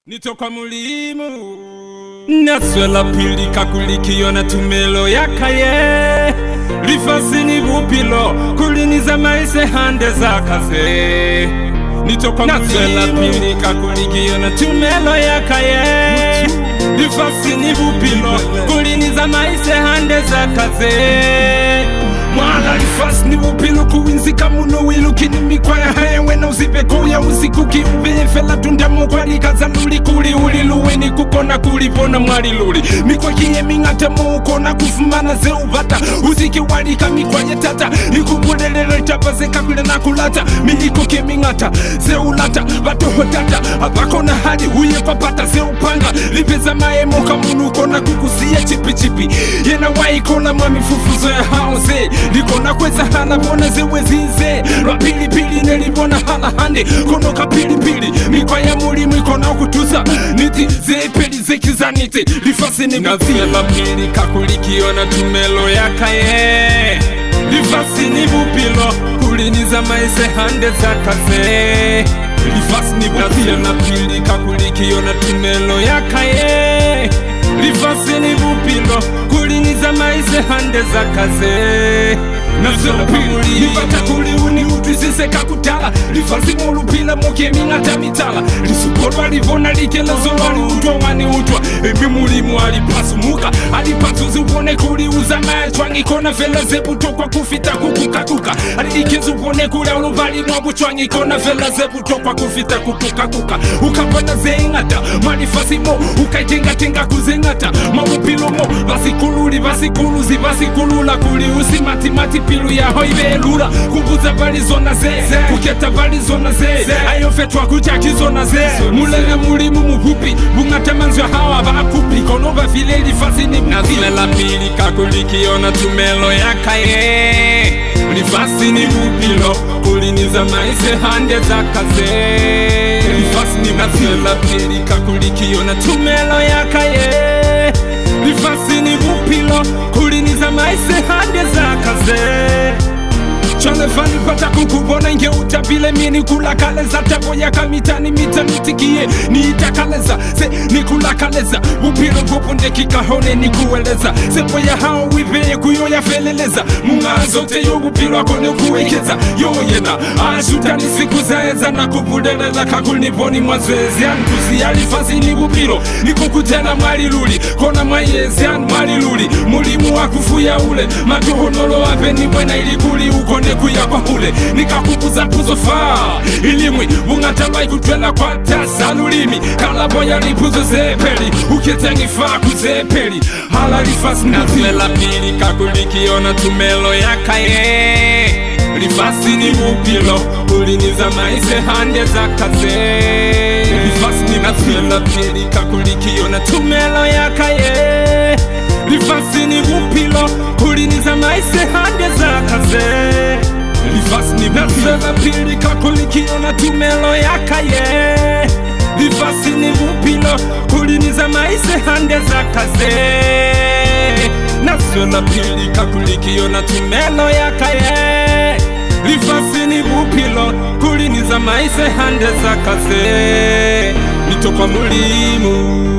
Nitoka mulimu naswela pili kakulikiona tumelo yakaye lifasi ni bupilo kuliniza maise hande za kaze. Nitoka naswela pili kakulikiona tumelo yakaye lifasi ni bupilo kuliniza maise hande za kaze. Mwana lifasi ni bupilo kuwinzika muno wilukini mikwaya haya wena uzipeko ya usiku kiumbe fela tunda mkwali kaza luli kuli uliluwe ni kukona kulipona mwali luli mikwa kiye mingata muukona kufumana ze ubata uziki walika mikwa yetata ikubulelele tapaze kabile na kulata mihiko ke mingata ze ulata bato hotata abakona hadi huye papata ze upanga lipeza maemo kamunu kona kukusia chipi chipi yena waikona mamifufuzo ya hauze likona kweza hala bona ze wezize rapili pili nelibona hala hande kono kapili pili mikwa ya mulimu ikona ukutuza niti zepeli zekizaniti lifasi ni bupilo pili kakulikiona tumelo yakaye lifasi ni bupilo kuliniza maise hande za kaze. Lifasi ni bupilo pili kakulikiona tumelo yakaye lifasi ni bupilo kuliniza maise hande za kaze. Nazopili nipata kuliuni utwisise kakutala lifasi mulupila moke mingata mitala lisupolwa livona likelezo wali utwa wani utwa emi mulimu alipasumuka alipatuzi upone kuliuza maachwangi kona vela zebuto kwa kufita kukukakuka alikizu upone kule ulubali mwabuchwangi kona vela zebuto kwa kufita kukukakuka ukapana zeingata malifasi mo ukaitingatinga kuzingata mawupilo mo vasikululi vasikuluzi vasikulula kuliusi matimati pilu ya hoibelula kubuza bali zona ze kuketa bali zona ze ayo fetwa kuchaki zona ze mulele mulimu muhupi bungata manzyo hawa bakupi kono bafile lifasi ni nazile la pili kakulikiona tumelo yakaye lifasi ni bupilo kuliniza maise hande za kaze. Lifasi ni nazile la pili kakulikiona tumelo yakaye lifasi ni bupilo kuliniza maise hande za kaze. Chane fani pata kukubona inge utabile mini kulakaleza tabo ya kamitani mitanitikie ni itakaleza se ni kulakaleza upilo kupunde kikahone ni kueleza sepo ya hao wibeye kuyo ya feleleza munga zote yo upilo akone kuwekeza yo yena ashuta ni siku zaeza na kupudeleza kakuliponi mwazwezi ankusi ya lifasi ni upilo ni kukutena mwali luli kona mayezi an mwali luli mulimu wakufuya ule matuhonolo wape ni mwena ilikuli ukone kuya kwa hule nikakubuza puzo faa ilimwi ungatamai kutwela kwa tasa lulimi kalabo ya lipuzo zepeli uketengi faa kuzepeli hala lifasi nazwela pili kakulikiona tumelo yakaye lifasi ni bupilo uliniza maise hande za kaze. Lifasi ni nazwela pili kakulikiona tumelo yakaye lifasi ni bupilo kuliniza maise hande za kaze. Lifasi ni nazwela pili kakulikiona tumelo yakaye lifasi ni bupilo kuliniza maise hande za kaze. Nazwela pili kakulikiona tumelo yakaye lifasi ni bupilo kuliniza maise hande za kaze. Nitoka mulimu